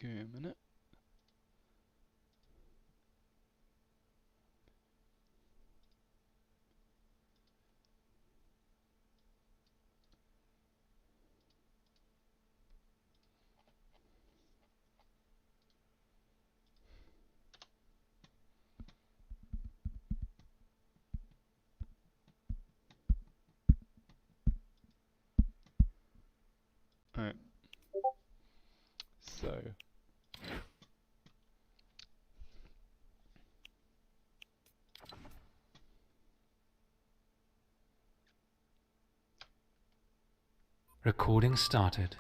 Give me a minute. Alright, so Recording started.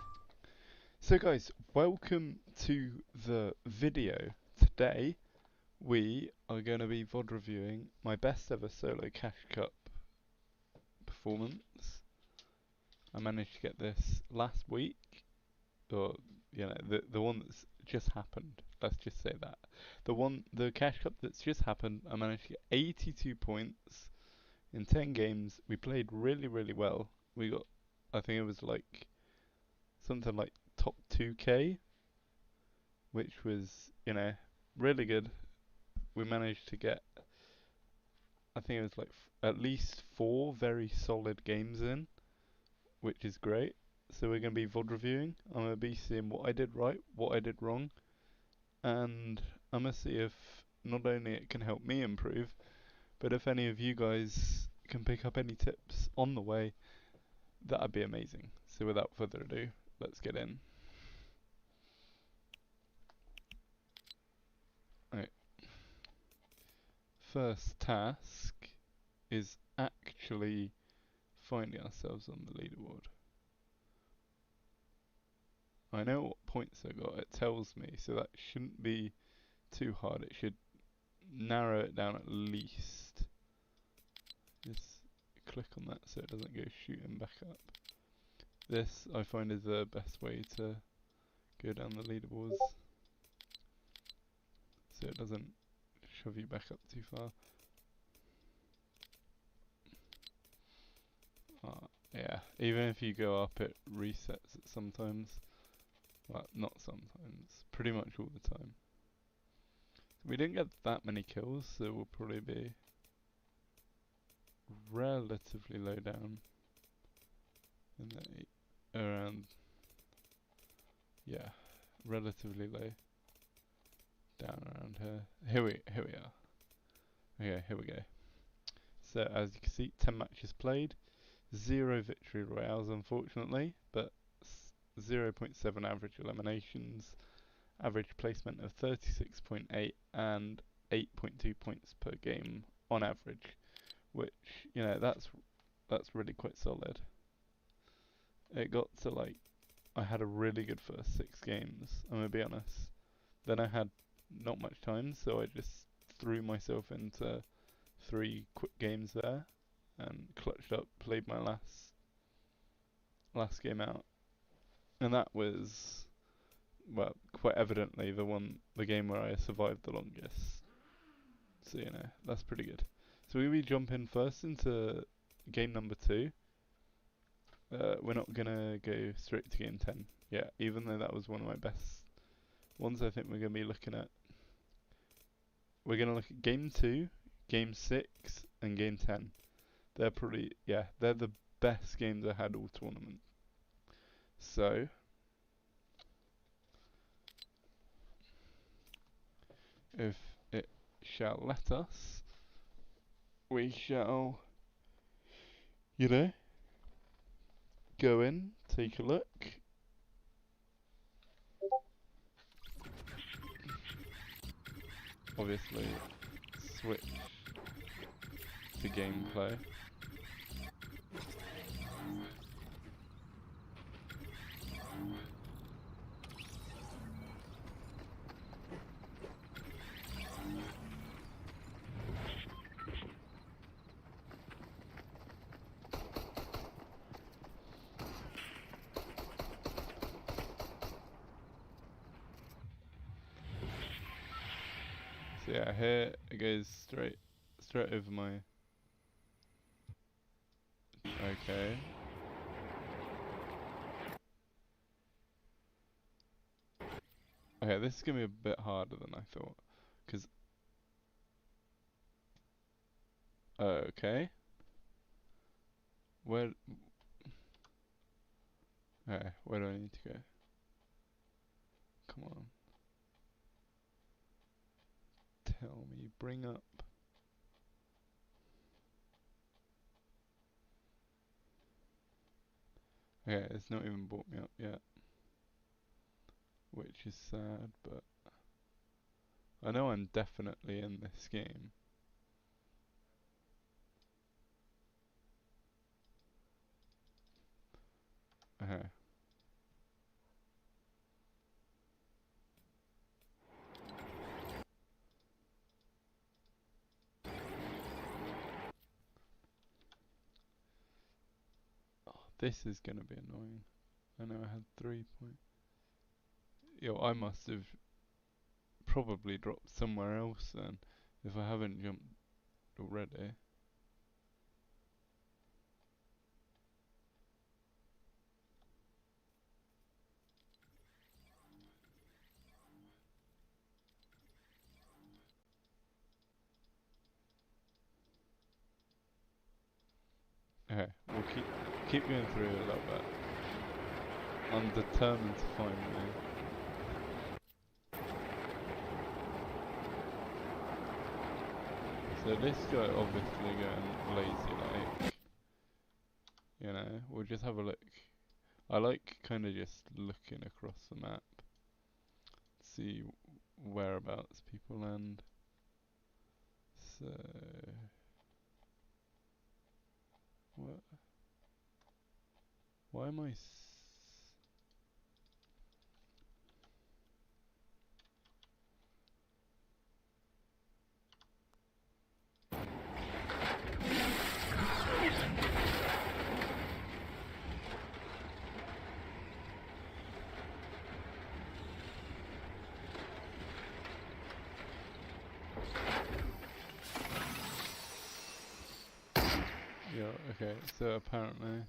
guys, welcome to the video. Today we are going to be VOD reviewing my best ever solo Cash Cup performance. I managed to get this last week, or the one that's just happened. Let's just say that the Cash Cup that's just happened. I managed to get 82 points in 10 games. We played really well. We got, I think it was like something like top 2k, which was really good. We managed to get, I think it was like at least 4 very solid games in, which is great. So we're going to be VOD reviewing. I'm going to be seeing what I did right, what I did wrong, and I'm going to see if not only it can help me improve, but if any of you guys can pick up any tips on the way, that'd be amazing. So without further ado, let's get in. Right. First task is actually finding ourselves on the leaderboard. I know what points I got, it tells me, so that shouldn't be too hard. It should narrow it down at least. Just click on that so it doesn't go shooting back up. This I find is the best way to go down the leaderboards, so it doesn't shove you back up too far. Yeah, even if you go up it resets it sometimes. Well, not sometimes, pretty much all the time. We didn't get that many kills, so we'll probably be relatively low down in the around, yeah, relatively low down around here. Here we are. Okay, here we go. So as you can see, 10 matches played, 0 victory royales unfortunately, but 0.7 average eliminations, average placement of 36.8 and 8.2 points per game on average, which that's really quite solid. It got to like, I had a really good first 6 games, I'm gonna be honest. Then I had not much time, so I just threw myself into 3 quick games there and clutched up, played my last game out. And that was, well, quite evidently the game where I survived the longest. So that's pretty good. So we jump in first into game number 2. We're not gonna go straight to game 10 yet, even though that was one of my best ones. I think we're gonna be looking at. We're gonna look at game 2, game 6, and game 10. They're probably, yeah, they're the best games I had all tournament. So if it shall let us, we shall, you know, go in, take a look. Obviously, switch to gameplay. So yeah, here it goes straight over my. Okay. Okay, this is gonna be a bit harder than I thought. Cause okay, where? Okay, where do I need to go? Come on, tell me. Bring up. Okay, it's not even brought me up yet, which is sad. But I know I'm definitely in this game. Okay. Oh, this is gonna be annoying. I know I had 3 points. Yo, I must have probably dropped somewhere else then, if I haven't jumped already. Okay, we'll keep going through a little bit. I'm determined to find me. So this guy obviously going lazy like, we'll just have a look. I like kind of just looking across the map, see whereabouts people land. So, what? Why am I? Yeah. Okay. So apparently,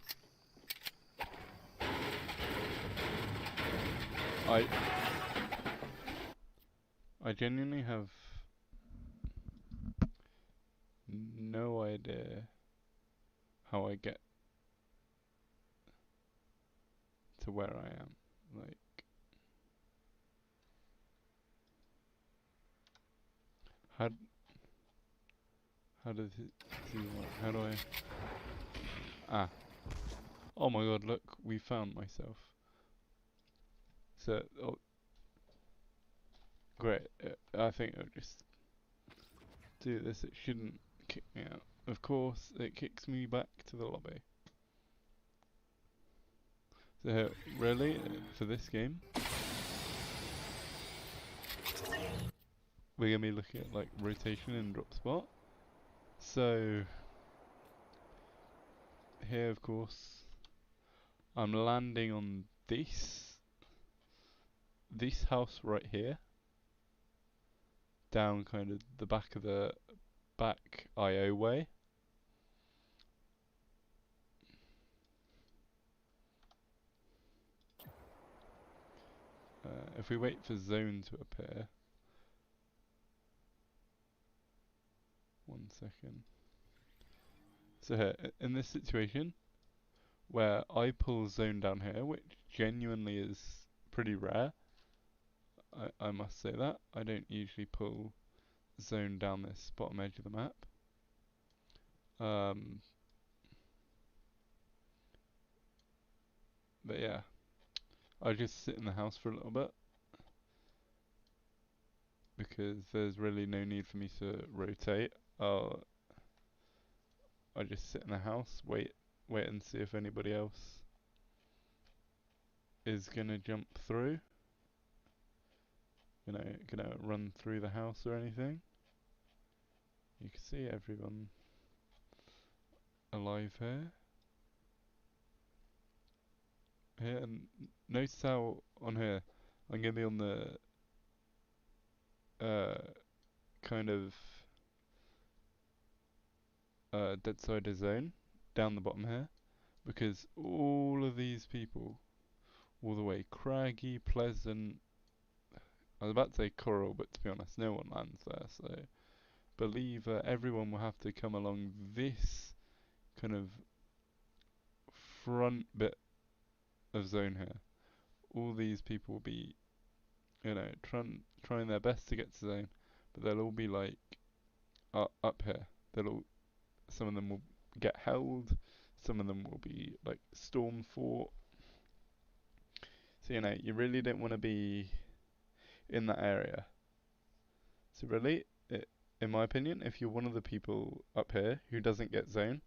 I I genuinely have no idea how I get to where I am. Like, how how does it even work? How do I? Ah. Oh my God! Look, we found myself. So, oh, great. I think I'll just do this. It shouldn't kick me out. Of course, it kicks me back to the lobby. So, really, for this game, we're gonna be looking at like rotation and drop spot. So, here, of course, I'm landing on this house right here, down kind of the back of the back IO way. If we wait for zone to appear, 1 second. So here, in this situation, where I pull zone down here, which genuinely is pretty rare, I must say that. I don't usually pull zone down this bottom edge of the map. Um, but yeah, I just sit in the house for a little bit because there's really no need for me to rotate. I just sit in the house, wait and see if anybody else is gonna jump through. Gonna run through the house or anything. You can see everyone alive here. Here, and notice how on here I'm gonna be on the uh kind of dead side of zone down the bottom here, because all of these people all the way Craggy, Pleasant, I was about to say coral, but to be honest, no one lands there. So believe everyone will have to come along this kind of front bit of zone here. All these people will be, trying their best to get to zone, but they'll all be like up here. Some of them will get held, some of them will be like storm fort. So you really don't want to be in that area. So really, in my opinion, if you're one of the people up here who doesn't get zone,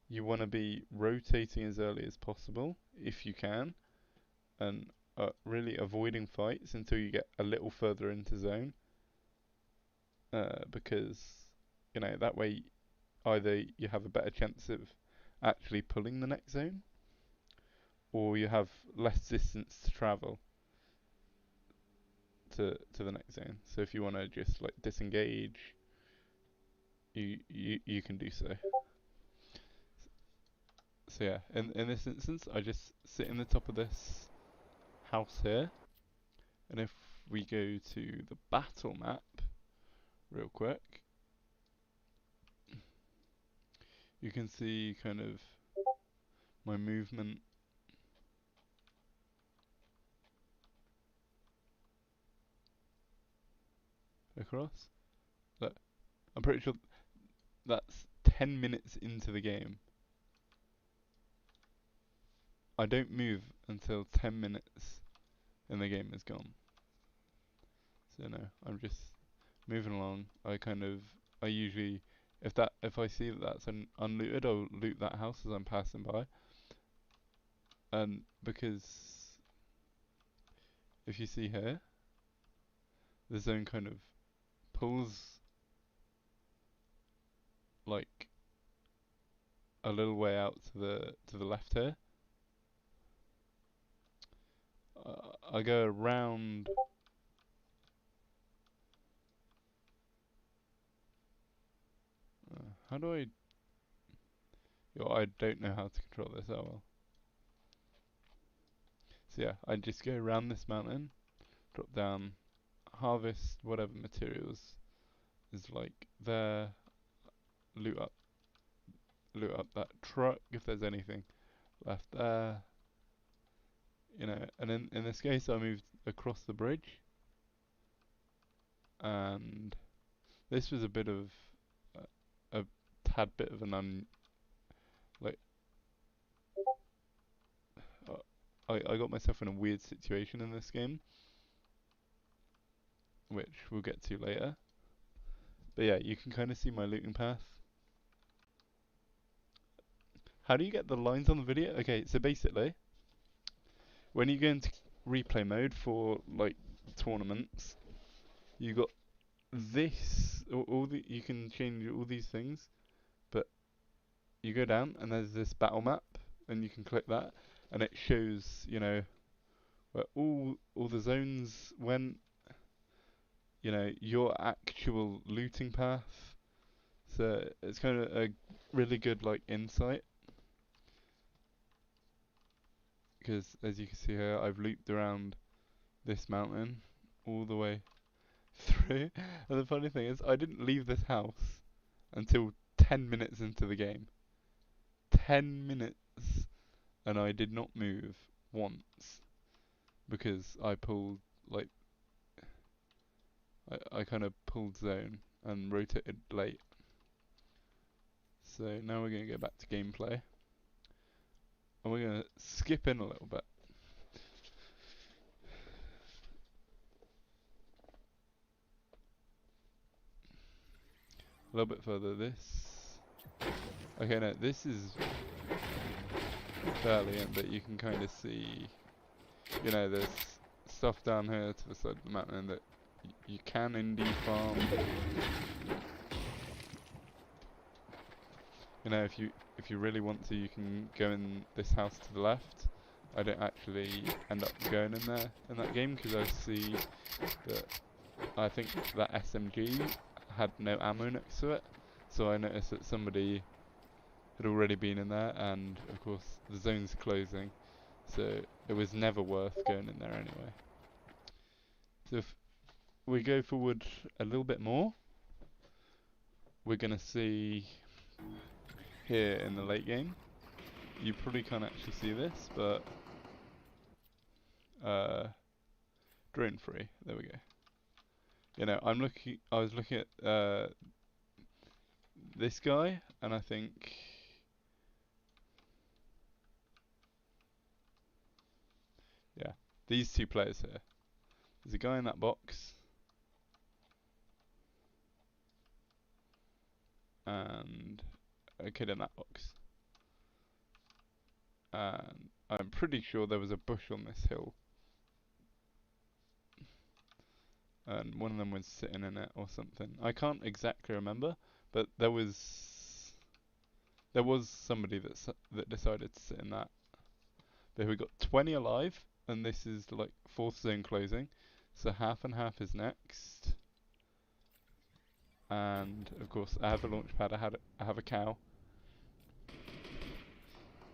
you want to be rotating as early as possible if you can, and really avoiding fights until you get a little further into zone, because that way either you have a better chance of actually pulling the next zone, or you have less distance to travel to the next zone. So if you want to just like disengage, you can do so. So yeah, in this instance, I just sit in the top of this house here, and if we go to the battle map real quick, you can see kind of my movement across. Look, I'm pretty sure that's 10 minutes into the game. I don't move until 10 minutes and the game is gone. So no, I'm just moving along. I usually, if I see that that's unlooted, I'll loot that house as I'm passing by. And because if you see here, the zone kind of pulls like a little way out to the left here. I go around. How do I? I don't know how to control this. Oh well. So yeah, I just go around this mountain, drop down, harvest whatever materials is like there, loot up, loot up that truck if there's anything left there. And in this case, I moved across the bridge, and this was a bit of a tad bit of an like uh, I got myself in a weird situation in this game, which we'll get to later. But yeah, you can kind of see my looting path. How do you get the lines on the video? Okay, so basically, when you go into replay mode for like tournaments, you got this, all the you can change all these things, but you go down and there's this battle map, and you can click that, and it shows where all the zones went, your actual looting path. So it's kind of a really good like insight, because as you can see here, I've looped around this mountain all the way through. And the funny thing is, I didn't leave this house until 10 minutes into the game. 10 minutes, and I did not move once because I pulled like I kind of pulled zone and rotated late. So now we're gonna go back to gameplay, and we're gonna skip in a little bit. A little bit further. Okay, no, this is fairly in, but you can kind of see, there's stuff down here to the side of the mountain that you can indeed farm. If you really want to, you can go in this house to the left. I don't actually end up going in there in that game because I see that I think that SMG had no ammo next to it, so I noticed that somebody had already been in there, and of course the zone's closing, so it was never worth going in there anyway. So we go forward a little bit more, we're gonna see here in the late game. You probably can't actually see this, but drone free. There we go. You know, I was looking at this guy, and I think, yeah, these two players here. There's a guy in that box, and a kid in that box. And I'm pretty sure there was a bush on this hill, and one of them was sitting in it or something. I can't exactly remember, but there was somebody that decided to sit in that. But we got 20 alive, and this is like fourth zone closing, so half and half is next. And of course, I have a launch pad. I have a cow.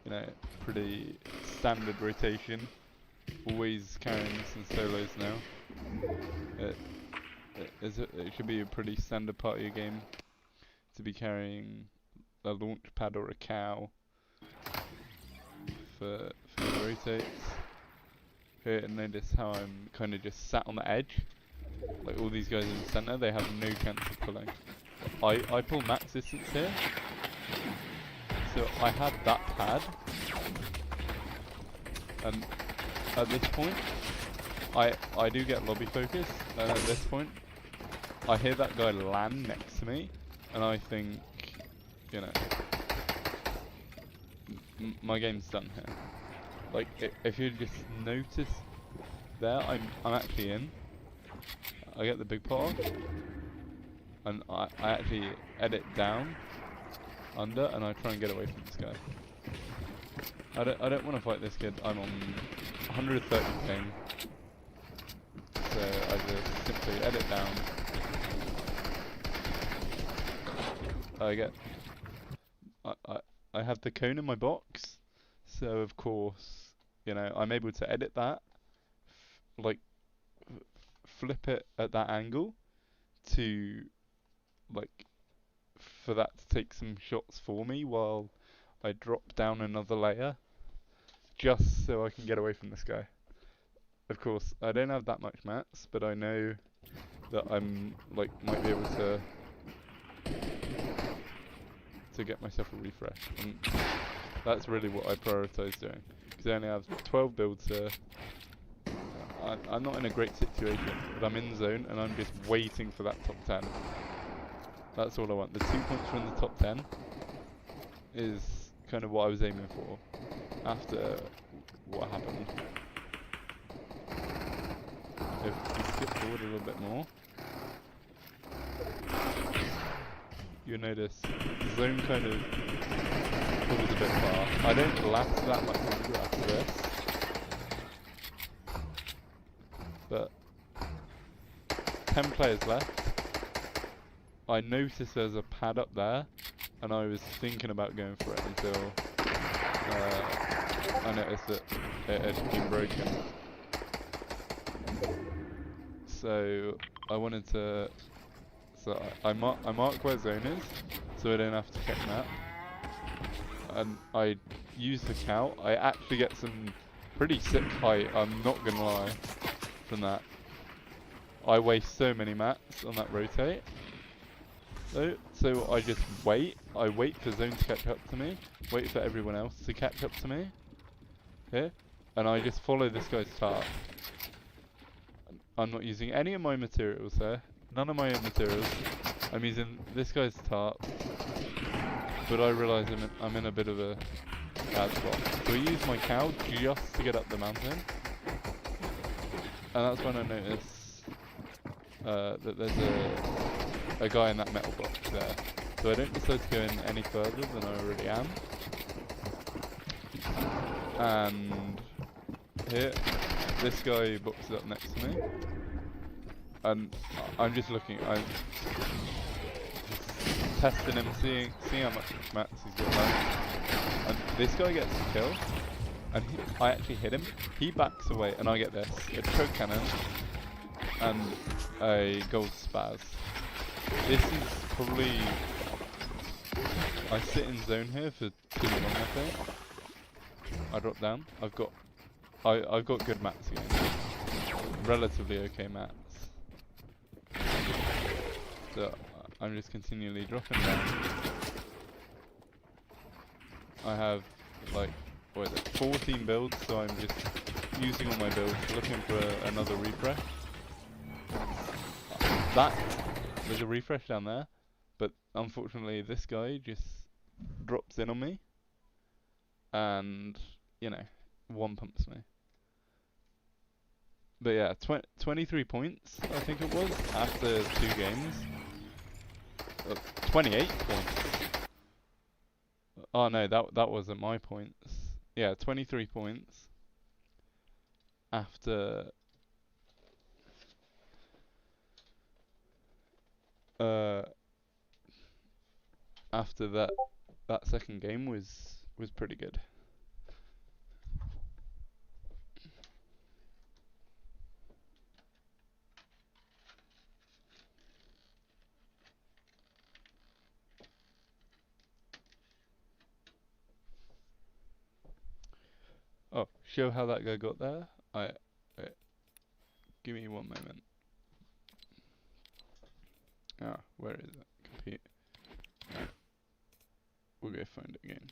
You know, pretty standard rotation. Always carrying some solos now. It should be a pretty standard part of your game to be carrying a launch pad or a cow for the rotates. Here, and notice how I'm kind of just sat on the edge. Like all these guys in the center, they have no chance of pulling. I pull max distance here, so I had that pad, and at this point, I do get lobby focus, and at this point, I hear that guy land next to me, and I think, you know, my game's done here. Like, if you just notice there, I'm actually in. I get the big pot off, and I actually edit down, under, and I try and get away from this guy. I don't want to fight this kid. I'm on 130 ping, so I just simply edit down. I have the cone in my box, so of course, you know, I'm able to edit that, flip it at that angle to, like, for that to take some shots for me while I drop down another layer, just so I can get away from this guy. Of course, I don't have that much mats, but I know that I'm, like, might be able to get myself a refresh, and that's really what I prioritise doing, because I only have 12 builds here. I'm not in a great situation, but I'm in zone and I'm just waiting for that top 10. That's all I want. The 2 points from the top 10 is kind of what I was aiming for after what happened. If we skip forward a little bit more, you'll notice the zone kind of pulls a bit far. I don't last that much longer after this, but 10 players left. I noticed there's a pad up there, and I was thinking about going for it until I noticed that it had been broken. So I wanted to, so I mark where zone is, so I don't have to check that. And I use the cow. I actually get some pretty sick height, I'm not gonna lie, from that. I waste so many mats on that rotate. So I just wait. I wait for zone to catch up to me. Wait for everyone else to catch up to me. Here. And I just follow this guy's tarp. I'm not using any of my materials there. None of my own materials. I'm using this guy's tarp. But I realise I'm in a bit of a bad spot. So I use my cow just to get up the mountain. And that's when I notice that there's a guy in that metal box there. So I don't decide to go in any further than I already am. And here, this guy boxes up next to me. And I'm just looking, I'm just testing him, seeing how much mats he's got left. And this guy gets a kill. And I actually hit him. He backs away, and I get this. A choke cannon. and a gold spaz. This is probably... I sit in zone here for too long, I think. I drop down. I've got good mats again. Relatively okay mats. So I'm just continually dropping down. I have like, what is it, 14 builds, so I'm just using all my builds, looking for another refresh. There's a refresh down there, but unfortunately this guy just drops in on me and, you know, one pumps me. But yeah, 23 points, I think it was, after 2 games. 28 points. Oh no, that wasn't my points. Yeah, 23 points after uh after that second game was pretty good. Oh, show how that guy got there. Wait, give me one moment. Ah, where is it? Compete. We'll go find it again.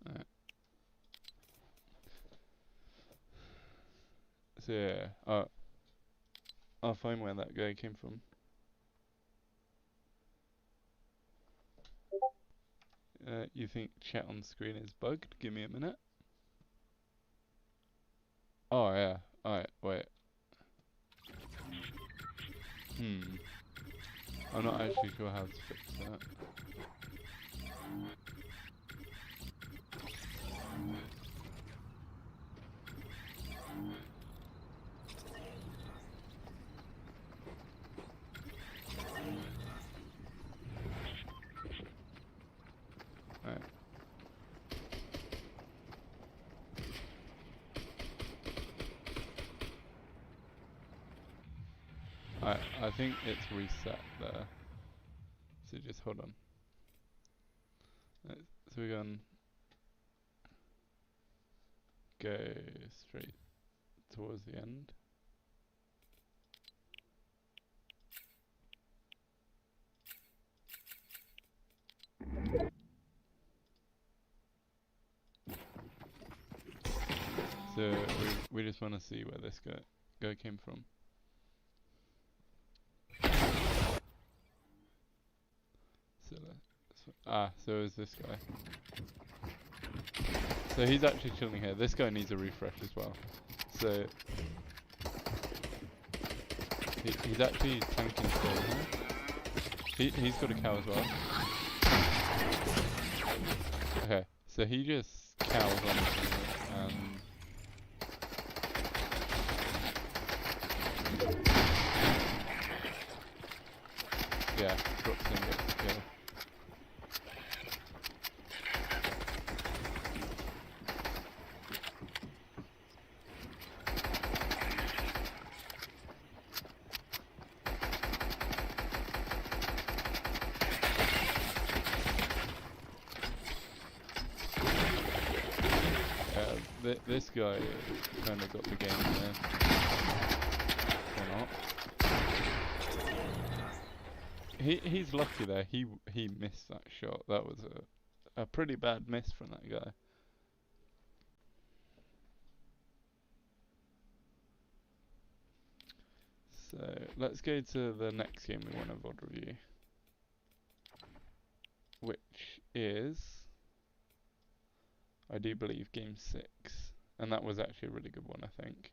Alright. So yeah, I'll find where that guy came from. You think chat on screen is bugged? Give me a minute. Oh yeah. Alright, wait. I'm not actually sure how to fix that. Alright. I think it's reset there. So just hold on. So we're going to go straight towards the end. So we just want to see where this guy came from. So is this guy. So he's actually chilling here. This guy needs a refresh as well. So he's actually tanking still here. He's got a cow as well. Okay, so he just cows on and yeah, drops in gets the kill. This guy kind of got the game there. Or not. He's lucky there. He missed that shot. That was a pretty bad miss from that guy. So let's go to the next game we want to VOD review, which is I do believe game 6. And that was actually a really good one, I think.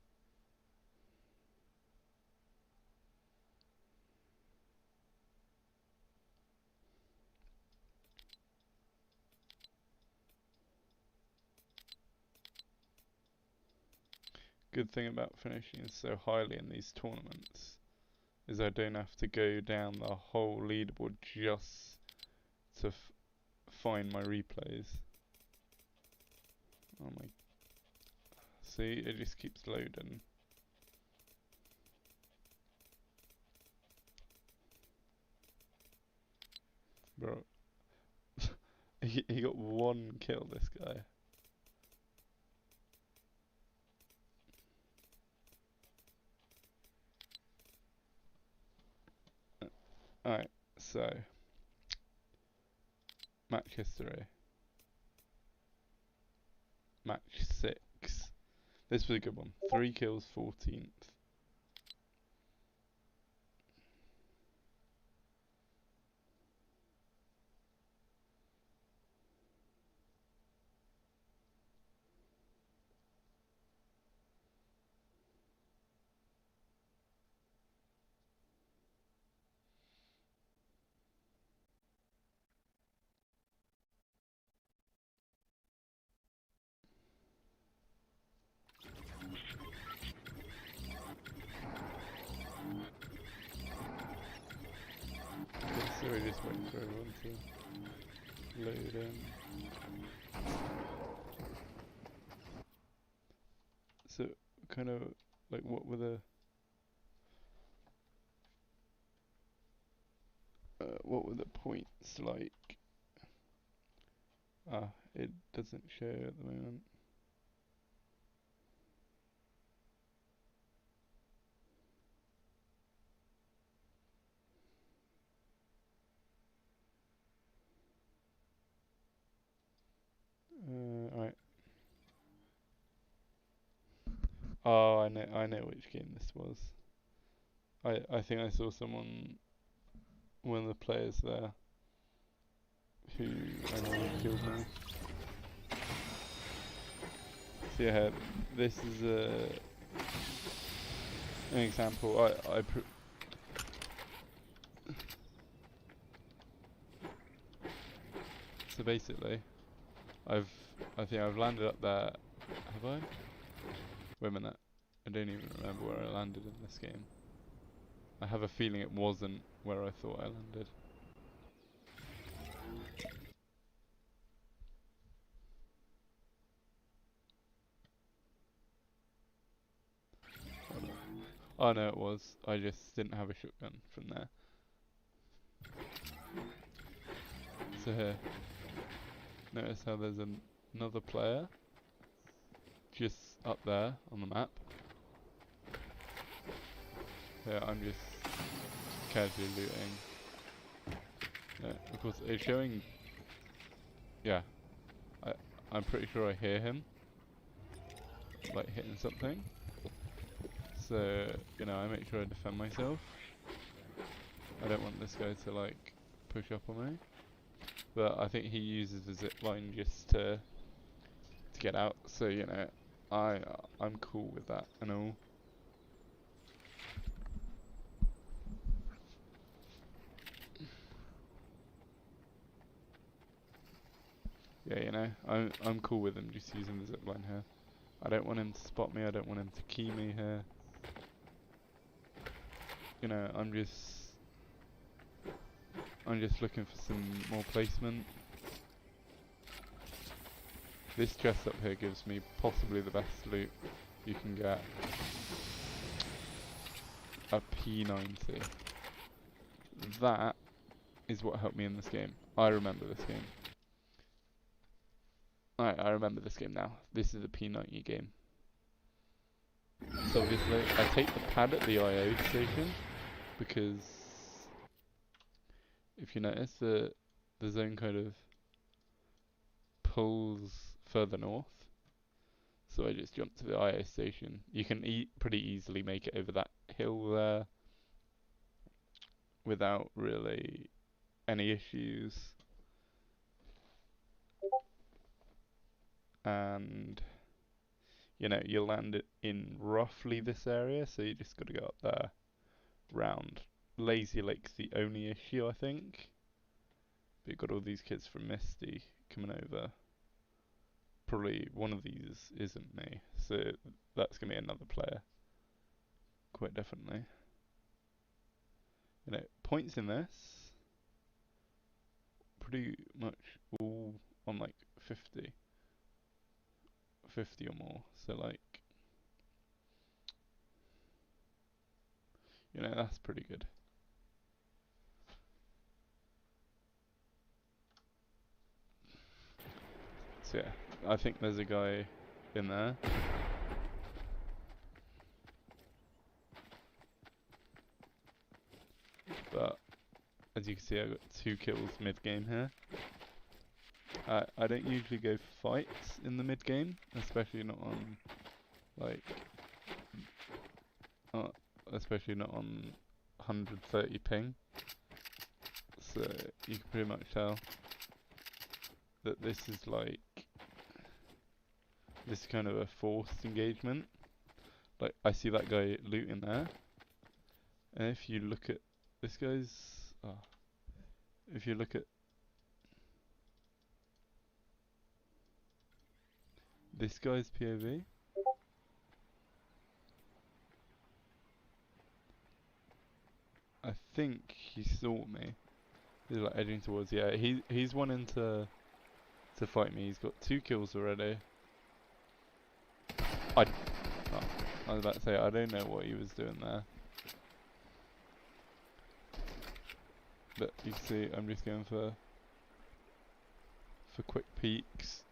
Good thing about finishing so highly in these tournaments is I don't have to go down the whole leaderboard just to find my replays. Oh my. See, it just keeps loading. Bro. he got 1 kill, this guy. Alright, so. Match history. Match 6. This was a good one. 3 kills, 14th. Okay, so we just wait for everyone to load in. So, kind of, like, what were the points like? Ah, it doesn't show at the moment. Alright. Oh, I know which game this was. I think I saw one of the players there, who I know killed me. So yeah, this is an example. So basically, I think I've landed up there. Have I? Wait a minute. I don't even remember where I landed in this game. I have a feeling it wasn't where I thought I landed. Oh no, it was. I just didn't have a shotgun from there. So here, notice how there's another player just up there on the map. Yeah, I'm just casually looting. Yeah, of course, it's showing. Yeah, I'm pretty sure I hear him, like hitting something. So I make sure I defend myself. I don't want this guy to like push up on me. But I think he uses the zip line just to get out. So I'm cool with that and all. Yeah, I'm cool with him just using the zip line here. I don't want him to spot me. I don't want him to key me here. I'm just looking for some more placement. This chest up here gives me possibly the best loot you can get. A P90. That is what helped me in this game. I remember this game. Alright, I remember this game now. This is a P90 game. So obviously, I take the pad at the IO station because if you notice, the zone kind of pulls further north. So I just jump to the IO station. You can pretty easily make it over that hill there without really any issues. and you land it in roughly this area, so you just got to go up there, round. Lazy Lake's the only issue, I think. But you've got all these kids from Misty coming over. Probably one of these isn't me, so that's gonna be another player, quite definitely. Points in this pretty much all on like 50 or more. So like, that's pretty good. So yeah, I think there's a guy in there. But as you can see, I got 2 kills mid-game here. I don't usually go for fights in the mid-game, especially not on like, especially not on 130 ping. So you can pretty much tell that this is kind of a forced engagement. Like, I see that guy looting there, and if you look at this guy's, if you look at this guy's POV, I think he saw me. He's like edging towards. Yeah, he's wanting to fight me. He's got 2 kills already. I was about to say, I don't know what he was doing there. But you can see I'm just going for quick peeks.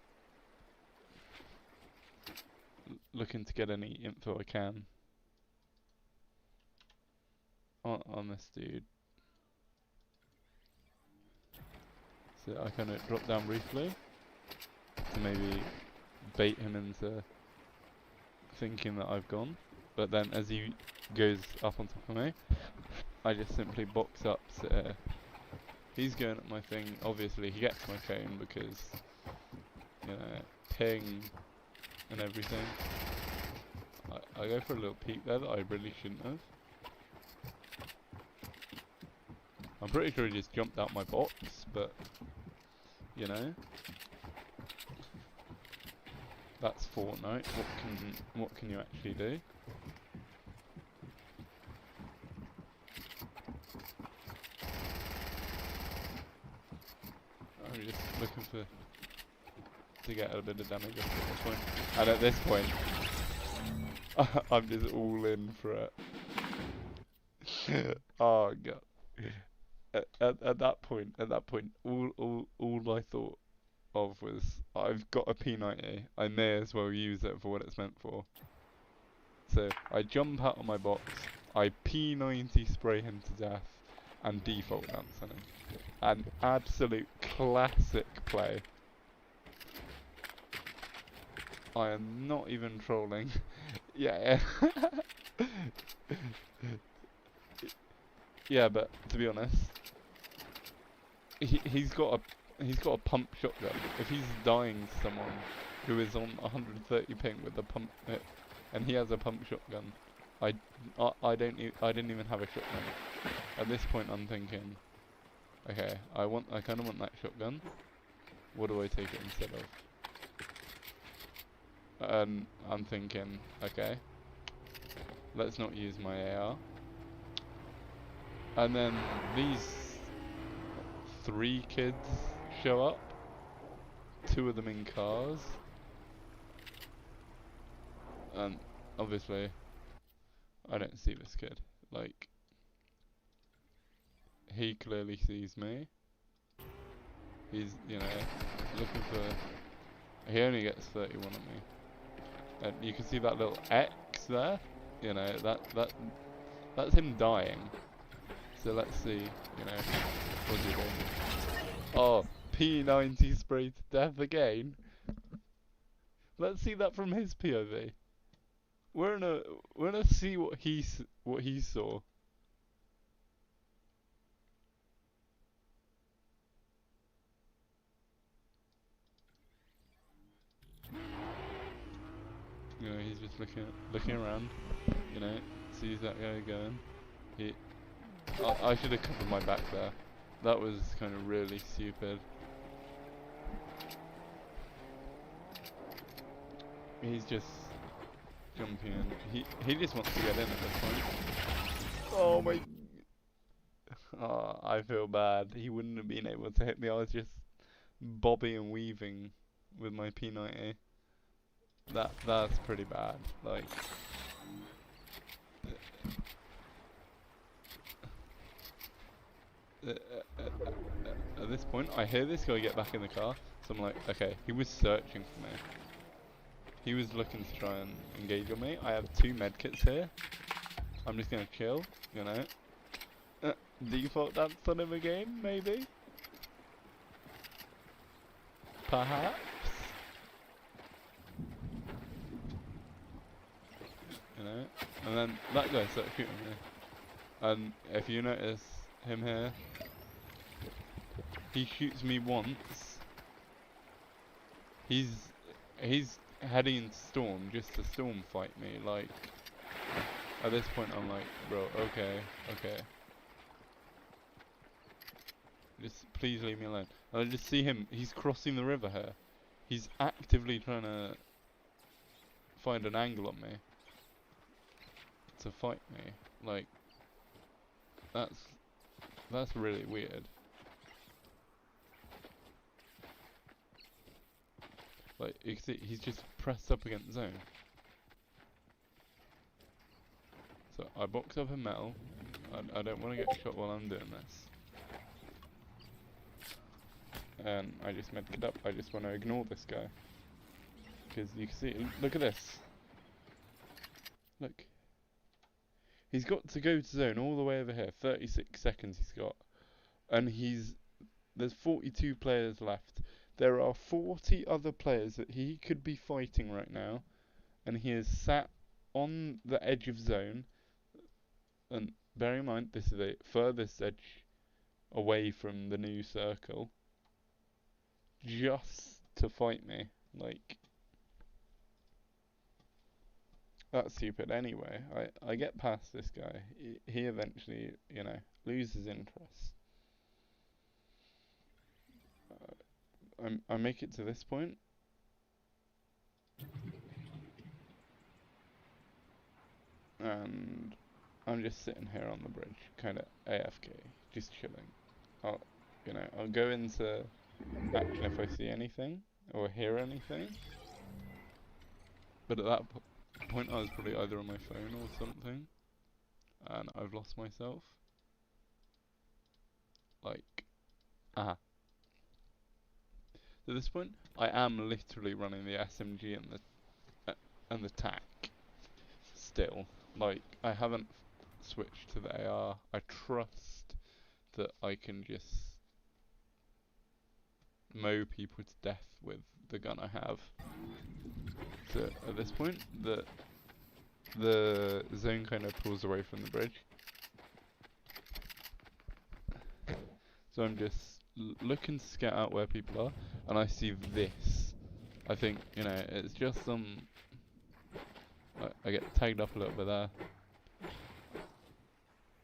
Looking to get any info I can on this dude. So I kind of drop down briefly to maybe bait him into thinking that I've gone. But then as he goes up on top of me, I just simply box up. So he's going at my thing. Obviously he gets my phone because, ping and everything. I go for a little peek there that I really shouldn't have. I'm pretty sure he just jumped out my box, but that's Fortnite. What can you actually do? I'm just looking to get a bit of damage off at this point. And at this point, I'm just all in for it. Oh god. At that point, all I thought of was, I've got a P90. I may as well use it for what it's meant for. So I jump out of my box, I P90 spray him to death, and default dance on him. An absolute classic play. I am not even trolling. Yeah. Yeah, but to be honest, he's got a pump shotgun. If he's dying to someone who is on 130 ping with a pump, and he has a pump shotgun, I didn't even have a shotgun. At this point, I'm thinking, okay, I kind of want that shotgun. What do I take it instead of? And I'm thinking, okay, let's not use my AR. And then these 3 kids show up, 2 of them in cars, and obviously I don't see this kid. Like, he clearly sees me. He's, looking for, he only gets 31 on me. And you can see that little X there, that's him dying. So let's see, what's he doing? Oh, P90 spray to death again. Let's see that from his POV. We're gonna see what he saw. You know, he's just looking around. You know, sees that guy going. He, I should have covered my back there. That was kind of really stupid. He's just jumping in. He just wants to get in at this point. Oh my! Oh, I feel bad. He wouldn't have been able to hit me. I was just bobbing and weaving with my P90. That's pretty bad. Like, at this point, I hear this guy get back in the car, so I'm like, okay, he was searching for me. He was looking to try and engage with me. I have 2 medkits here. I'm just gonna chill, you know. Default dance on him again, maybe? Perhaps? You know? And then that guy started shooting me. And if you notice him here, he shoots me once. He's heading into storm just to storm fight me. Like, at this point I'm like, bro, okay. Just please leave me alone. And I just see him, he's crossing the river here. He's actively trying to find an angle on me to fight me. Like, that's really weird. Like, you can see he's just pressed up against the zone. So I box up a metal. I don't want to get shot while I'm doing this. And I just medkit up. I just want to ignore this guy. Because you can see, look at this. Look. He's got to go to zone all the way over here. 36 seconds he's got. And there's 42 players left. There are 40 other players that he could be fighting right now. And he is sat on the edge of zone. And bear in mind, this is the furthest edge away from the new circle. Just to fight me. Like, that's stupid anyway. I get past this guy. He eventually, you know, loses interest. I make it to this point. And I'm just sitting here on the bridge, kind of AFK, just chilling. I'll go into action if I see anything or hear anything. But at that point, I was probably either on my phone or something, and I've lost myself. Like, So at this point, I am literally running the SMG and the TAC. Still, like, I haven't switched to the AR. I trust that I can just mow people to death with the gun I have. So at this point, the zone kind of pulls away from the bridge. So I'm just looking to scout out where people are, and I see this. I think, you know, it's just some... I get tagged up a little bit there.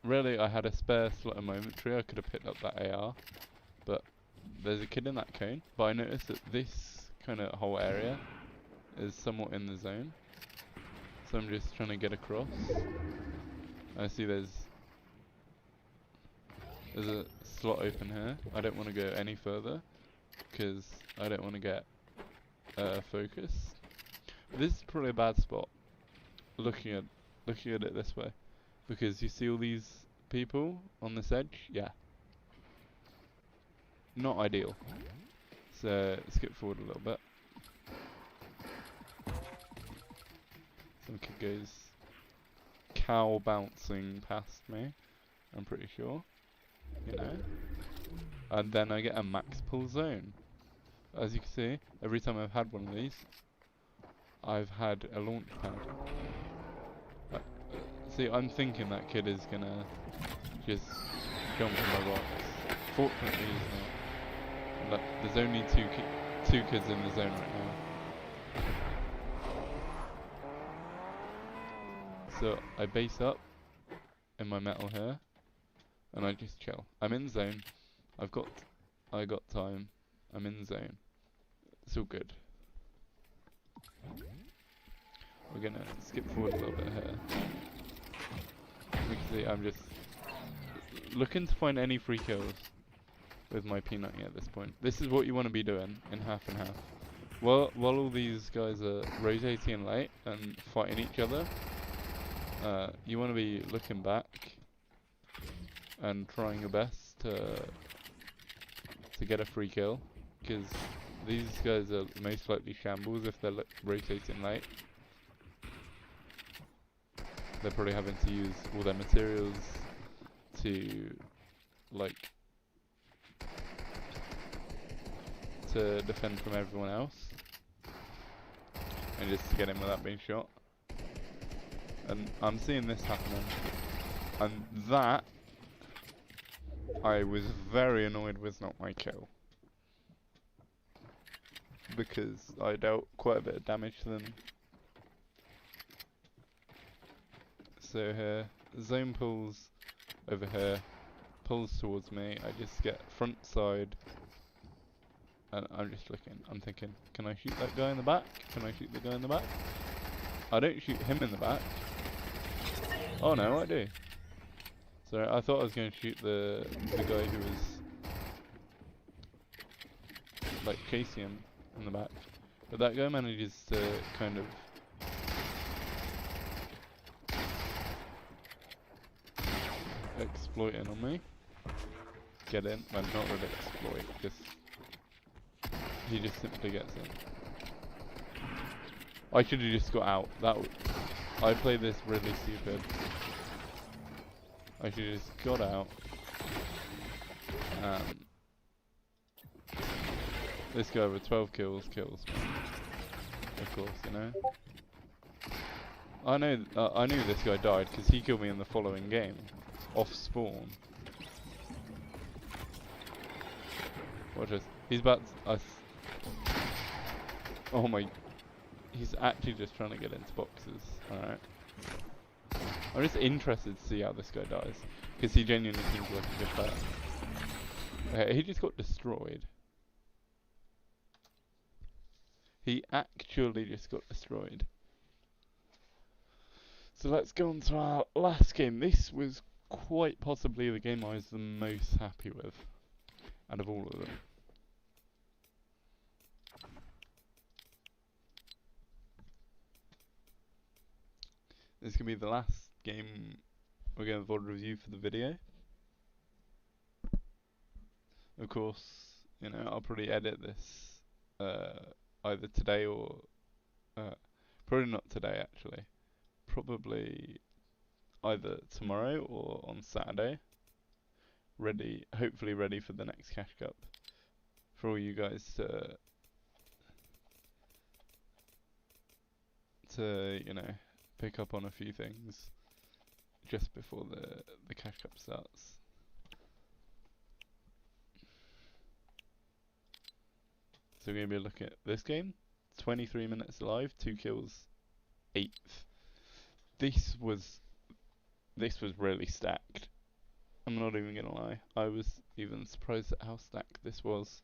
Really, I had a spare slot of momentary. I could have picked up that AR, but there's a kid in that cone. But I noticed that this kind of whole area is somewhat in the zone, so I'm just trying to get across. I see there's a slot open here. I don't want to go any further because I don't want to get focused. This is probably a bad spot. Looking at it this way, because you see all these people on this edge. Yeah, not ideal. So skip forward a little bit. Some kid goes cow bouncing past me. I'm pretty sure, you know. And then I get a max pull zone. As you can see, every time I've had one of these, I've had a launch pad. See, I'm thinking that kid is gonna just jump in my box. Fortunately, he's not. Look, there's only two kids in the zone right now. So I base up in my metal here, and I just chill. I'm in zone. I got time. I'm in zone. It's all good. We're gonna skip forward a little bit here. You can see I'm just looking to find any free kills with my peanutting at this point. This is what you want to be doing in half and half. While all these guys are rotating late and fighting each other, you want to be looking back and trying your best to get a free kill, because these guys are most likely shambles if they're rotating late. They're probably having to use all their materials to to defend from everyone else, and just to get in without being shot. And I'm seeing this happening, and that I was very annoyed was not my kill, because I dealt quite a bit of damage to them. So here, zone pulls over here, pulls towards me. I just get front side, and I'm just looking. I'm thinking, can I shoot that guy in the back? Can I shoot the guy in the back? I don't shoot him in the back. Oh no, I do. So I thought I was going to shoot the guy who was like chasing him in the back, but that guy manages to kind of exploit in on me. Get in, well, not really exploit, just he just simply gets in. I should have just got out. I played this really stupid. I should have just got out. This guy with 12 kills me. Of course, you know. I knew this guy died because he killed me in the following game, off spawn. Watch this. He's about to, oh my. He's actually just trying to get into boxes. Alright. I'm just interested to see how this guy dies, because he genuinely seems like a good player. Okay, he just got destroyed. He actually just got destroyed. So let's go on to our last game. This was quite possibly the game I was the most happy with out of all of them. This is going to be the last game we're going to VOD review for the video. Of course, you know, I'll probably edit this either today or probably not today actually. Probably either tomorrow or on Saturday. Hopefully ready for the next Cash Cup for all you guys to you know, pick up on a few things just before the Cash Cup starts. So we're going to be looking at this game. 23 minutes alive, 2 kills, 8th. This was really stacked. I'm not even going to lie. I was even surprised at how stacked this was.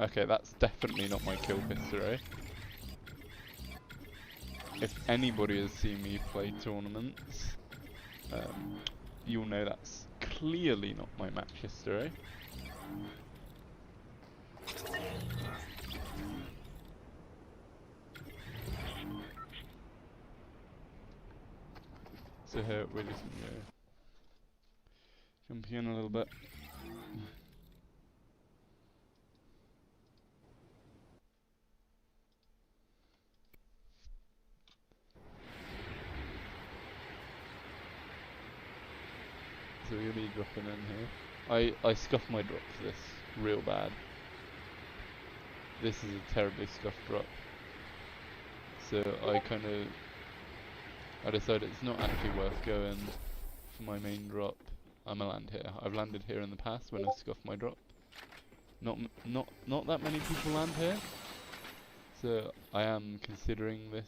Okay, that's definitely not my kill history. If anybody has seen me play tournaments, you'll know that's clearly not my match history. So here we're just gonna go jumping in a little bit. So we're gonna be dropping in here. I scuffed my drop for this real bad. This is a terribly scuffed drop. So I decided it's not actually worth going for my main drop. I'm gonna land here. I've landed here in the past when I scuffed my drop. not that many people land here, so I am considering this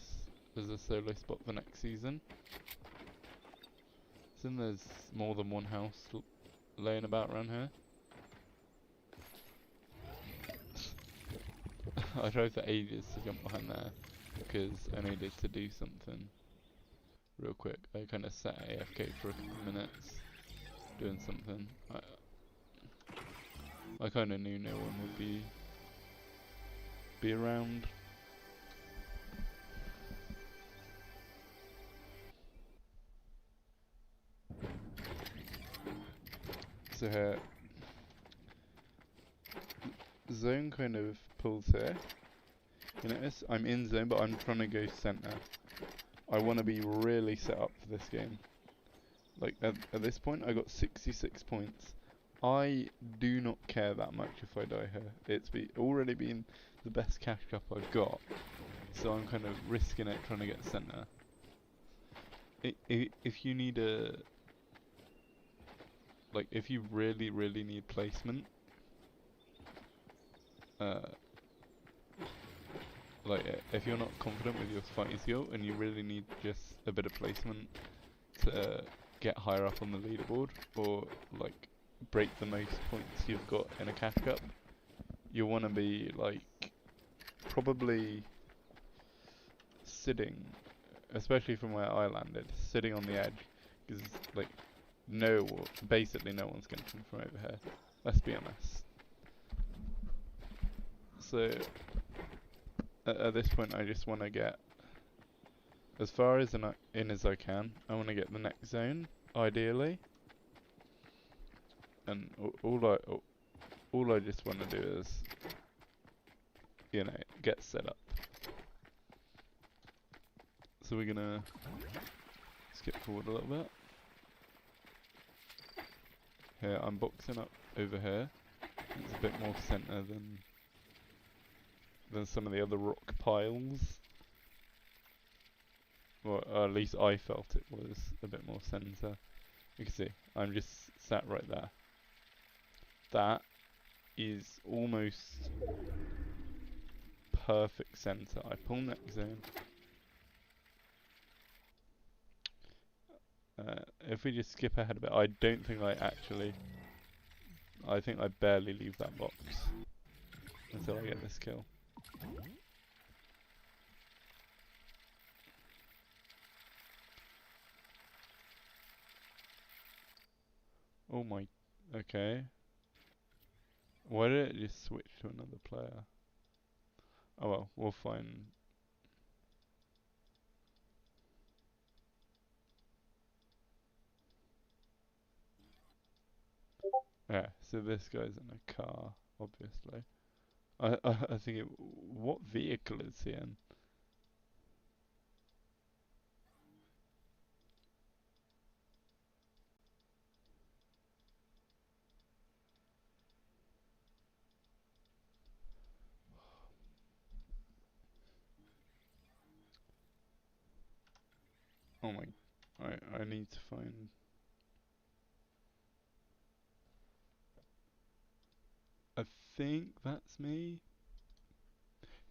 as a solo spot for next season. So there's more than one house laying about around here. I tried for ages to jump behind there because I needed to do something real quick. I kind of sat AFK for a couple of minutes doing something. I kind of knew no one would be around. So here, zone kind of pulls here. You notice I'm in zone, but I'm trying to go center. I want to be really set up for this game. Like at this point, I got 66 points. I do not care that much if I die here. It's already been the best cash cup I've got, so I'm kind of risking it trying to get center. If you need if you really need placement, if you're not confident with your fighting skill and you really need just a bit of placement to get higher up on the leaderboard, or like break the most points you've got in a cash cup, you want to be like probably sitting, especially from where I landed, sitting on the edge, because like basically no one's going to come from over here. Let's be honest. So at this point, I just want to get as far as in as I can. I want to get the next zone, ideally, and all I just want to do is, get set up. So we're gonna skip forward a little bit. Here, I'm boxing up over here. It's a bit more center than some of the other rock piles. Well, at least I felt it was a bit more center. You can see, I'm just sat right there. That is almost perfect center. I pull next zone. If we just skip ahead a bit, I don't think I think I barely leave that box until I get this kill. Oh my, okay. Why did it just switch to another player? Oh well, we'll find. Yeah, so this guy's in a car, obviously. I think what vehicle is he in? Oh my, I need to find. I think that's me.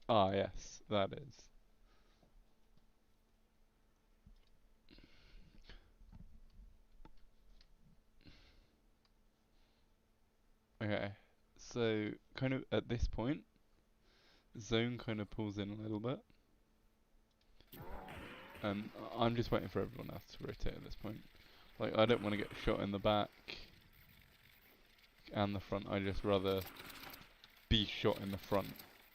Ah, yes, that is. Okay, so kind of at this point, zone kind of pulls in a little bit. And I'm just waiting for everyone else to rotate at this point. Like, I don't want to get shot in the back and the front. I just rather be shot in the front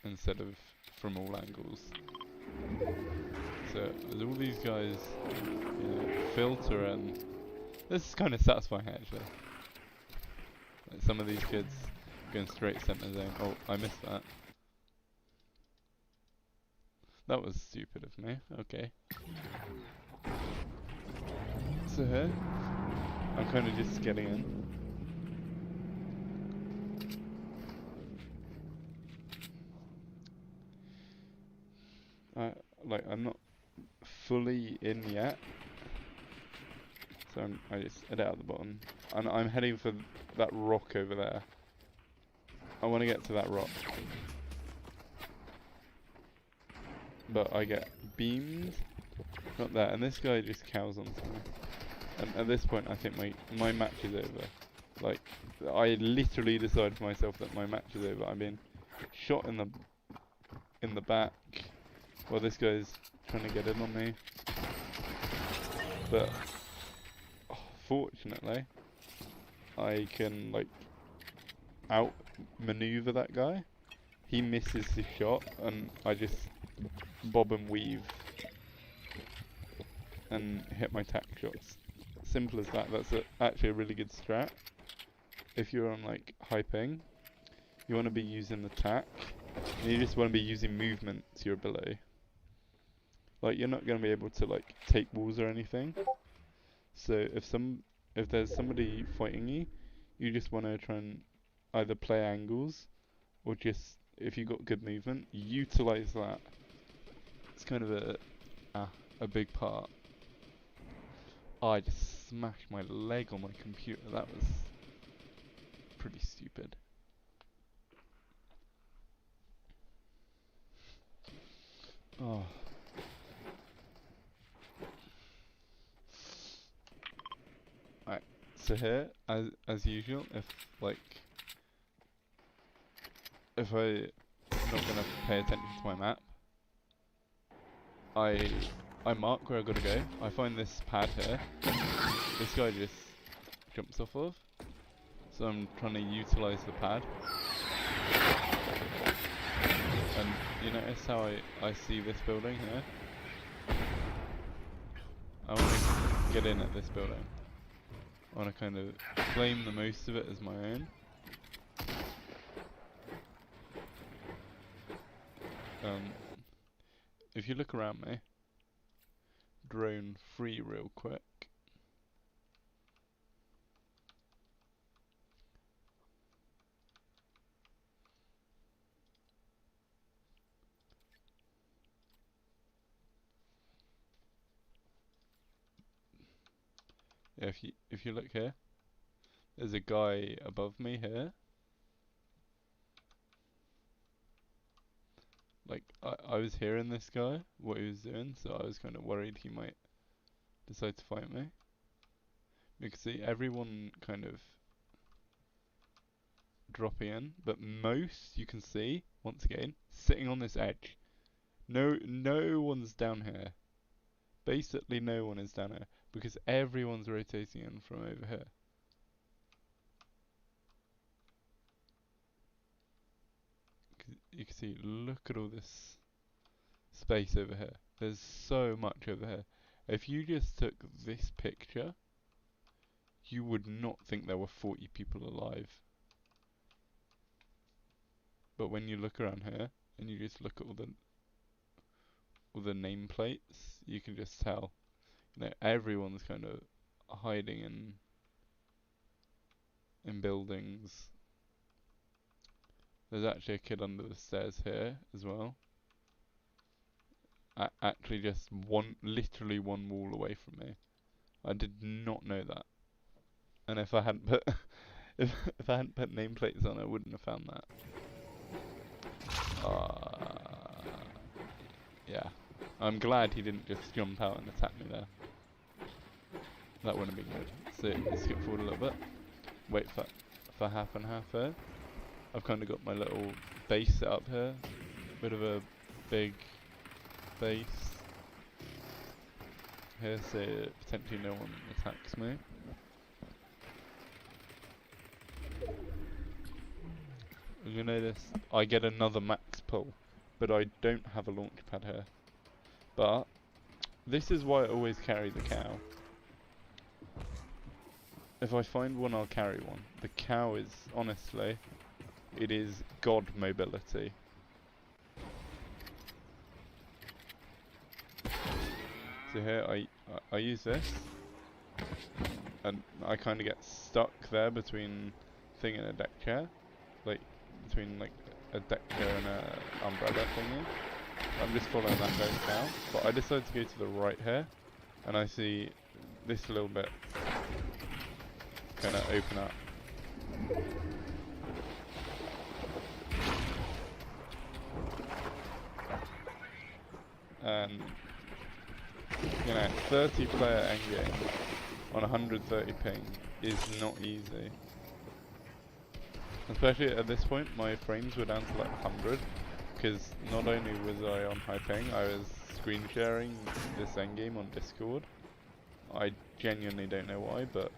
instead of from all angles. So there's all these guys, filter, and this is kind of satisfying actually. Like some of these kids going straight center zone. Oh, I missed that. That was stupid of me. Okay. So here, I'm kind of just getting in. I'm not fully in yet, so I just edit out the bottom, and I'm heading for that rock over there. I want to get to that rock. But I get beamed. Not that. And this guy just cows onto me. And at this point, I think my match is over. Like, I literally decided for myself that my match is over. I'm being shot in the back while this guy's trying to get in on me. But fortunately, I can like outmaneuver that guy. He misses his shot, and I just bob and weave and hit my tack shots. Simple as that. That's actually a really good strat. If you're on like high ping, you want to be using the tack, and you just want to be using movement to your ability. Like, you're not going to be able to like take walls or anything. So if there's somebody fighting you, you just want to try and either play angles or just, if you got good movement, utilize that. It's kind of a big part. Oh, I just smashed my leg on my computer. That was pretty stupid. Oh. Alright, so here, as usual, if I'm not gonna pay attention to my map, I mark where I gotta go. I find this pad here. This guy just jumps off of, so I'm trying to utilize the pad. And you notice how I see this building here? I want to get in at this building. I want to kind of claim the most of it as my own. If you look around me, drone free real quick. Yeah, if you look here, there's a guy above me here. Like, I was hearing this guy, what he was doing, so I was kind of worried he might decide to fight me. You can see everyone kind of dropping in, but most you can see, once again, sitting on this edge. No one's down here. Basically no one is down here, because everyone's rotating in from over here. You can see, look at all this space over here. There's so much over here. If you just took this picture, you would not think there were 40 people alive. But when you look around here, and you just look at all the nameplates, you can just tell. You know, everyone's kind of hiding in buildings. There's actually a kid under the stairs here as well. Actually just literally one wall away from me. I did not know that. And if I hadn't put if I hadn't put nameplates on, I wouldn't have found that. Yeah. I'm glad he didn't just jump out and attack me there. That wouldn't have been good. So let's skip forward a little bit. Wait for half and half here. I've kind of got my little base set up here. Bit of a big base here, so potentially no one attacks me. You notice I get another max pull, but I don't have a launch pad here. But this is why I always carry the cow. If I find one, I'll carry one. The cow is, honestly, it is god mobility. So here I use this, and I kind of get stuck there between thing and a deck chair, like between like a deck chair and a umbrella thingy. I'm just following that guy's cow, but I decide to go to the right here, and I see this little bit kind of open up. and 30 player endgame on 130 ping is not easy. Especially at this point, my frames were down to like 100, because not only was I on high ping, I was screen sharing this endgame on Discord. I genuinely don't know why, but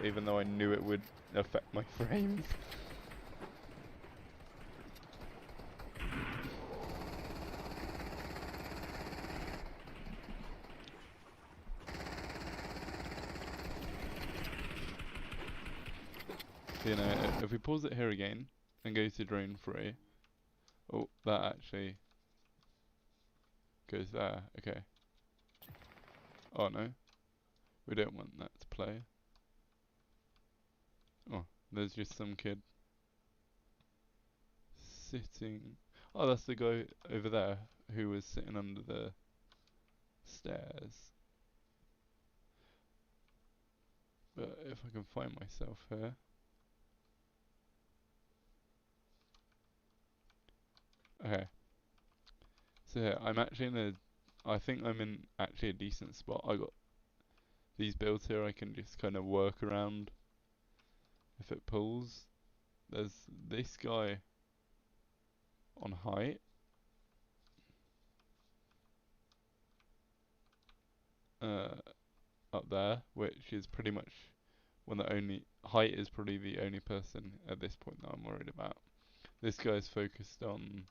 even though I knew it would affect my frames. If we pause it here again and go to drone free, oh, that actually goes there. Okay. Oh no, we don't want that to play. Oh, there's just some kid sitting. Oh, that's the guy over there who was sitting under the stairs. But if I can find myself here. Okay. So here, I'm actually in a, I think I'm in actually a decent spot. I got these builds here I can just kind of work around if it pulls. There's this guy on height. Up there, which is pretty much one of the only, height is probably the only person at this point that I'm worried about. This guy's focused on,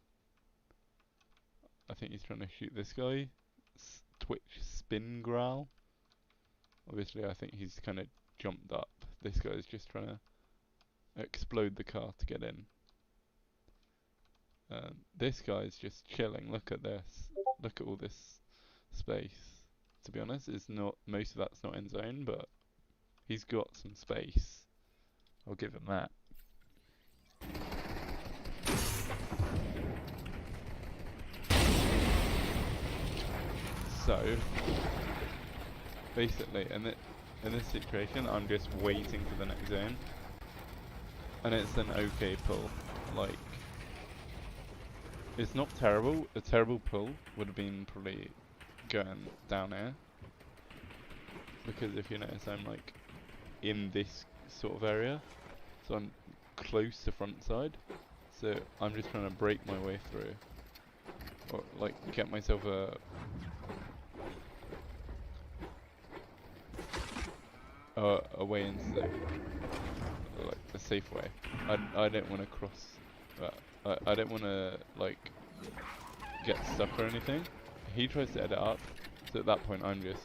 I think he's trying to shoot this guy, Twitch spin growl. Obviously I think he's kind of jumped up. This guy's just trying to explode the car to get in. This guy's just chilling. Look at this. Look at all this space. To be honest, it's not, most of that's not in zone, but he's got some space. I'll give him that. So, basically, in this situation, I'm just waiting for the next zone. And it's an okay pull. Like, it's not terrible. A terrible pull would have been probably going down here. Because if you notice, I'm like in this sort of area. So I'm close to front side. So I'm just trying to break my way through. Or like get myself a way into like a safe way. I don't want to cross that. I don't want to like get stuck or anything. He tries to edit up, so at that point I'm good.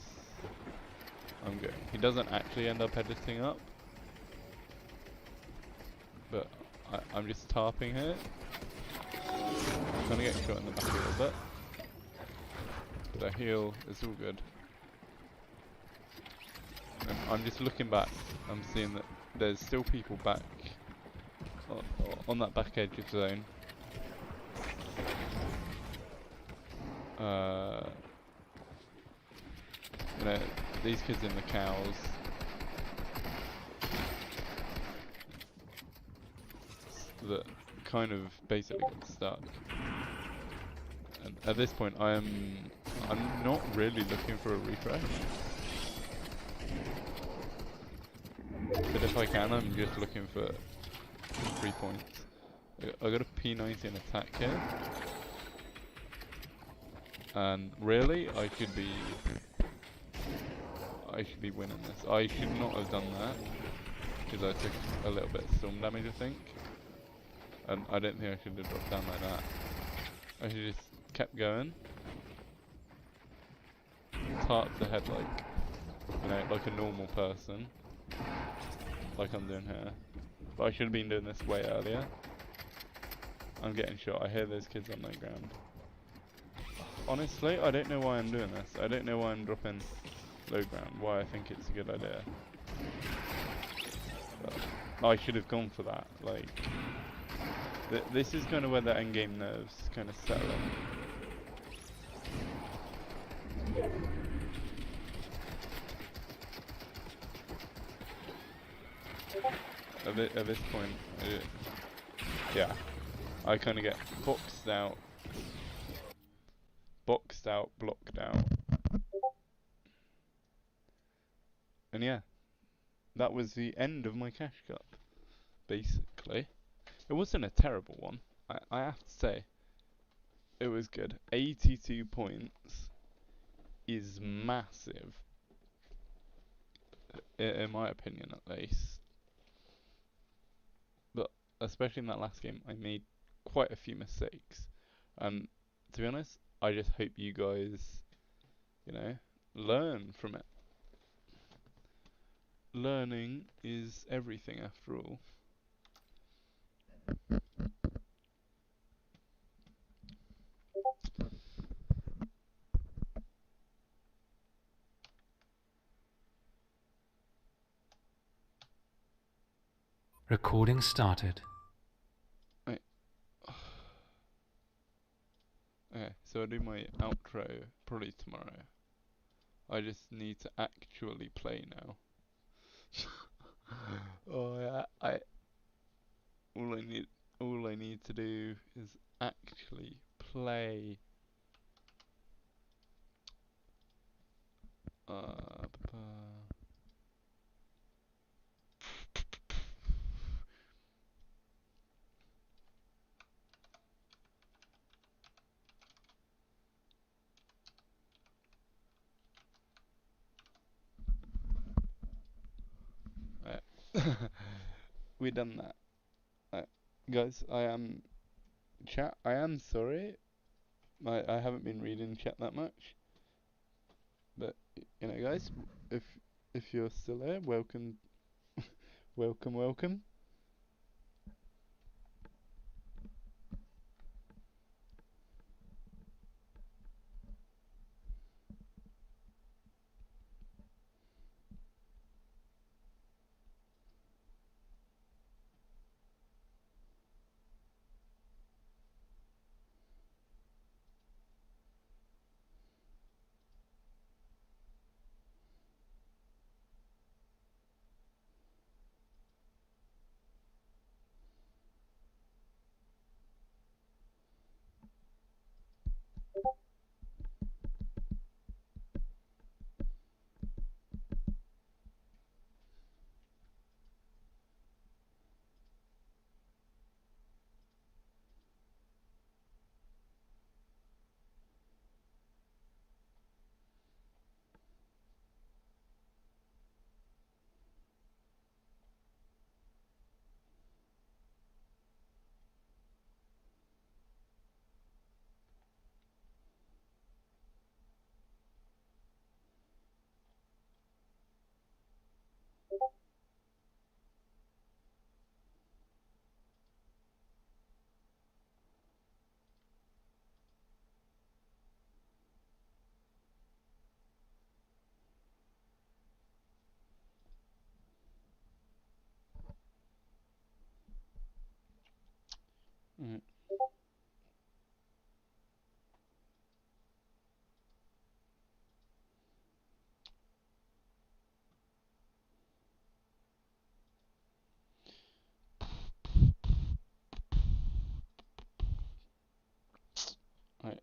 He doesn't actually end up editing up, but I'm just tarping here. I'm gonna get shot in the back a little bit, but I heal. It's all good. And I'm just looking back. I'm seeing that there's still people back on that back edge of zone. These kids in the cows. That kind of basically got stuck. And at this point, I'm not really looking for a refresh. But if I can, I'm just looking for 3 points. I got a P90 in attack here. And really, I should be winning this. I should not have done that, because I took a little bit of storm damage, I think. And I don't think I should have dropped down like that. I should just kept going. Tarped ahead like a normal person. Like I'm doing here. But I should have been doing this way earlier. I'm getting shot. I hear those kids on the ground. Honestly, I don't know why I'm doing this. I don't know why I'm dropping low ground. Why I think it's a good idea. But I should have gone for that. Like, this is kind of where the endgame nerves kind of settle in. At this point, yeah, I kind of get boxed out stressed out, blocked out. And yeah, that was the end of my cash cup, basically. It wasn't a terrible one. I have to say, it was good. 82 points is massive, in my opinion at least. But especially in that last game, I made quite a few mistakes. And to be honest, I just hope you guys, learn from it. Learning is everything after all. Recording started. Right. Okay, so I'll do my outro probably tomorrow. I just need to actually play now. Oh yeah, all I need to do is actually play. We done that. Guys, chat. I am sorry. I haven't been reading chat that much, but guys, if you're still there, welcome, welcome, welcome. Right. Right.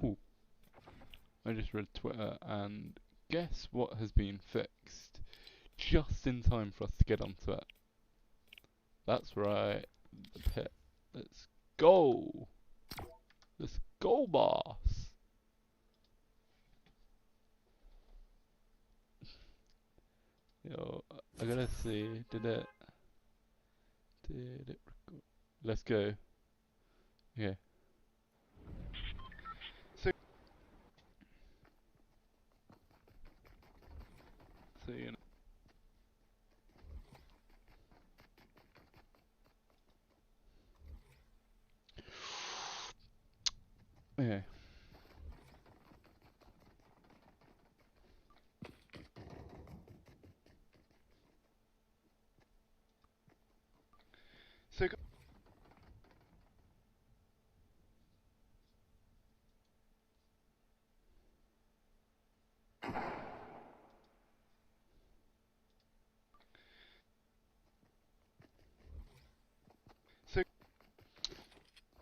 Ooh, I just read Twitter and guess what has been fixed just in time for us to get onto it. That's right, the pit. Let's go. Let's go, boss. Yo, I gotta see. Did it? Let's go. Okay. So, so okay.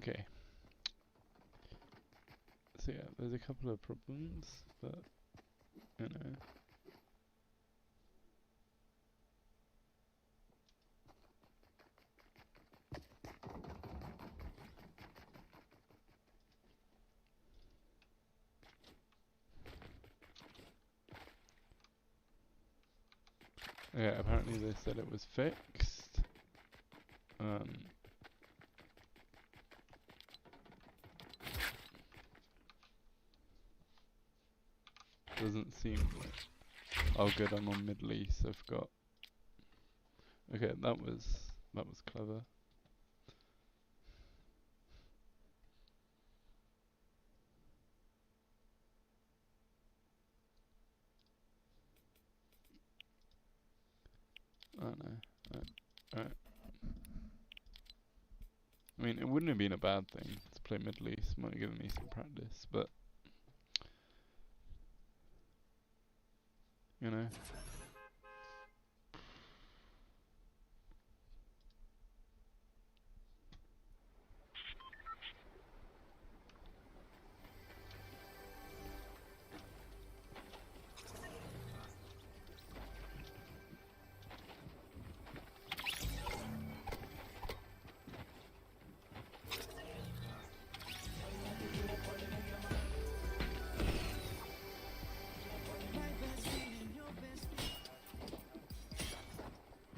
Okay. So yeah, there's a couple of problems, but you know. Yeah, apparently they said it was fixed. Doesn't seem like. Oh, good. I'm on Middle East. I forgot. Okay, that was clever. Oh no. Alright. I mean, it wouldn't have been a bad thing to play Middle East. Might have given me some practice, but you know.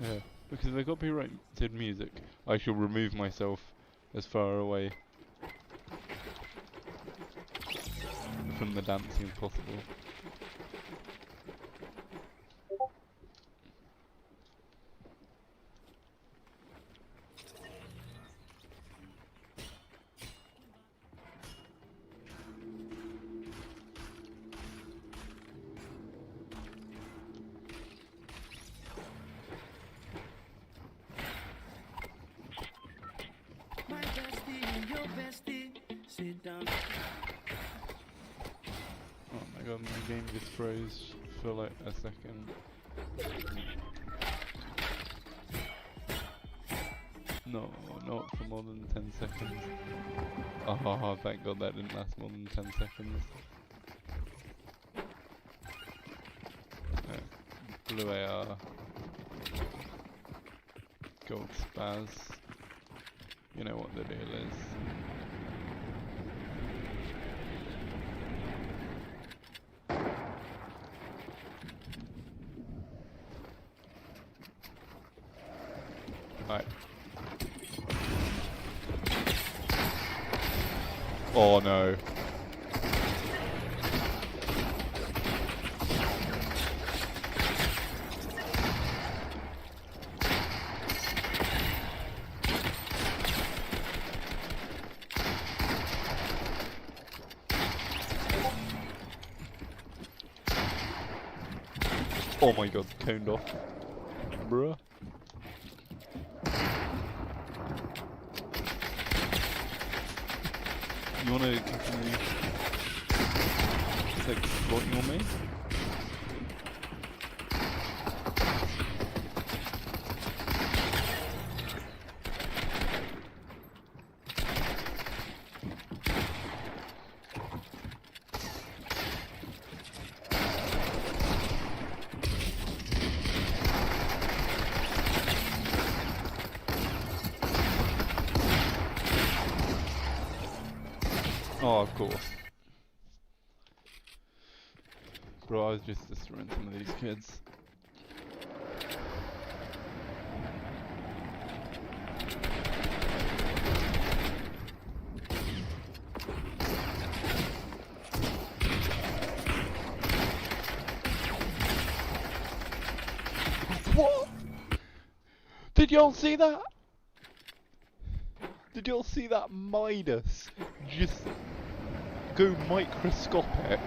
Yeah, because they copyrighted music, I shall remove myself as far away from the dancing as possible. Oh my god, my game just froze for like a second. No, not for more than 10 seconds. Oh, thank god that didn't last more than 10 seconds. Blue AR. Gold spaz. You know what the deal is. Right. Oh no. Oh my god, coned off. Bruh. You wanna continue exploiting on me? Oh, of course. Bro, I was just destroying some of these kids. What? Did y'all see that? Did y'all see that Midas just go microscopic?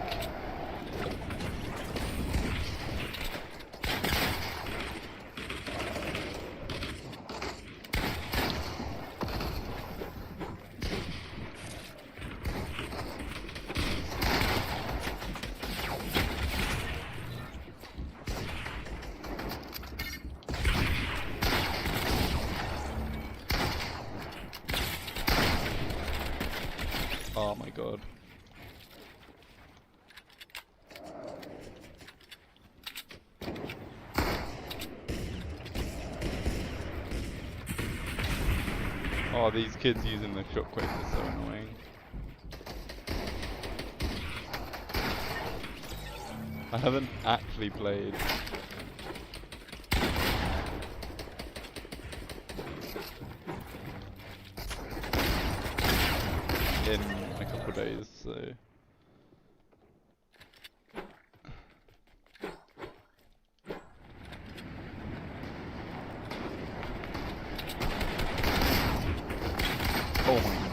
Oh my god. Oh, these kids using the shockwave is so annoying. I haven't actually played in a couple of days, so oh my god.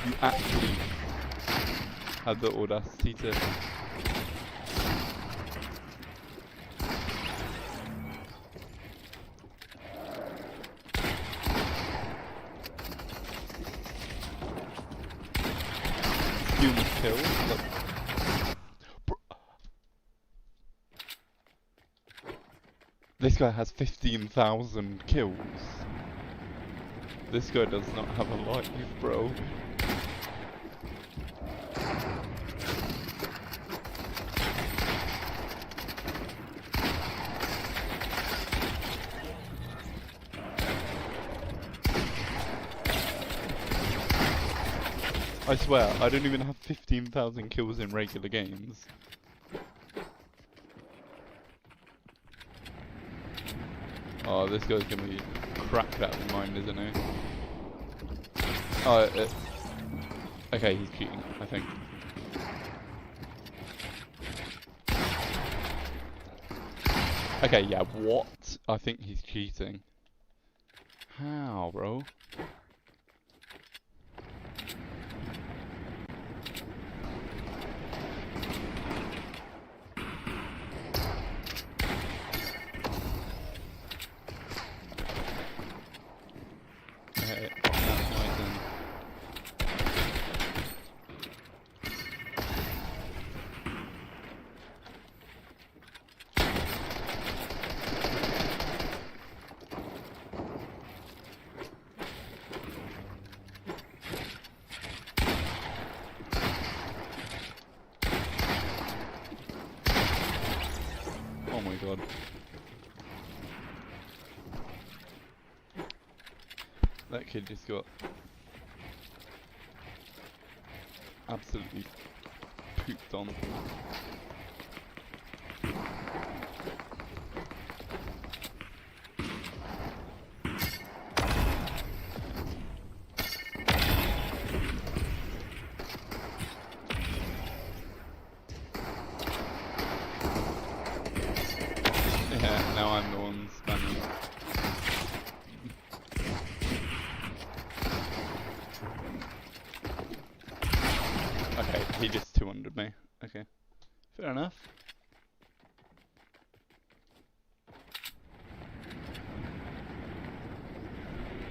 You actually had the audacity to steal my kill. Like, this guy has 15,000 kills. This guy does not have a life, bro. I swear, I don't even have 15,000 kills in regular games. Oh, this guy's gonna be cracked out of his mind, isn't he? Oh, okay, he's cheating, I think. Okay, yeah, what? I think he's cheating. How, bro? Okay, that's my turn. Oh my god. That kid just got absolutely pooped on. Yeah, now I'm the one spamming. Okay, he just 200 me. Okay, fair enough.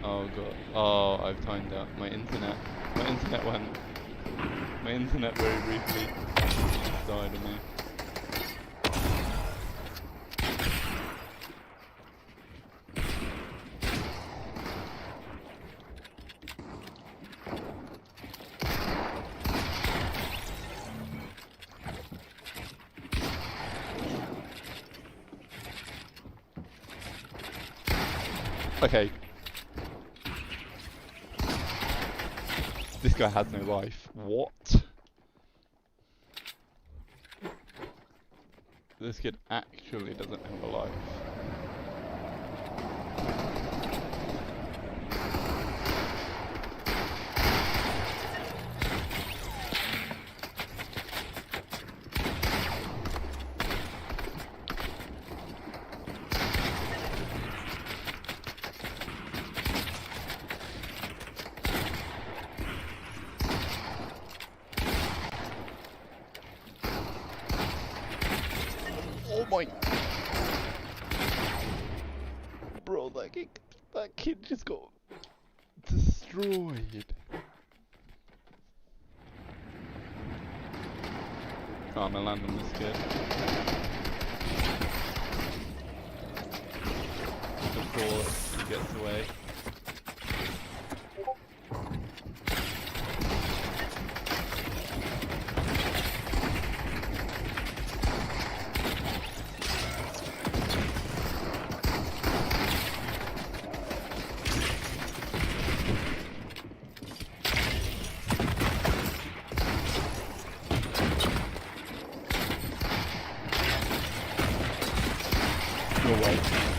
Oh god. Oh, I've timed out. My internet went. My internet very briefly died on me. Okay. This guy has no life. What? This kid actually doesn't have a life. Oh my... Bro, that kid just got destroyed. Oh, my landing was good. Of course, he gets away. Go away.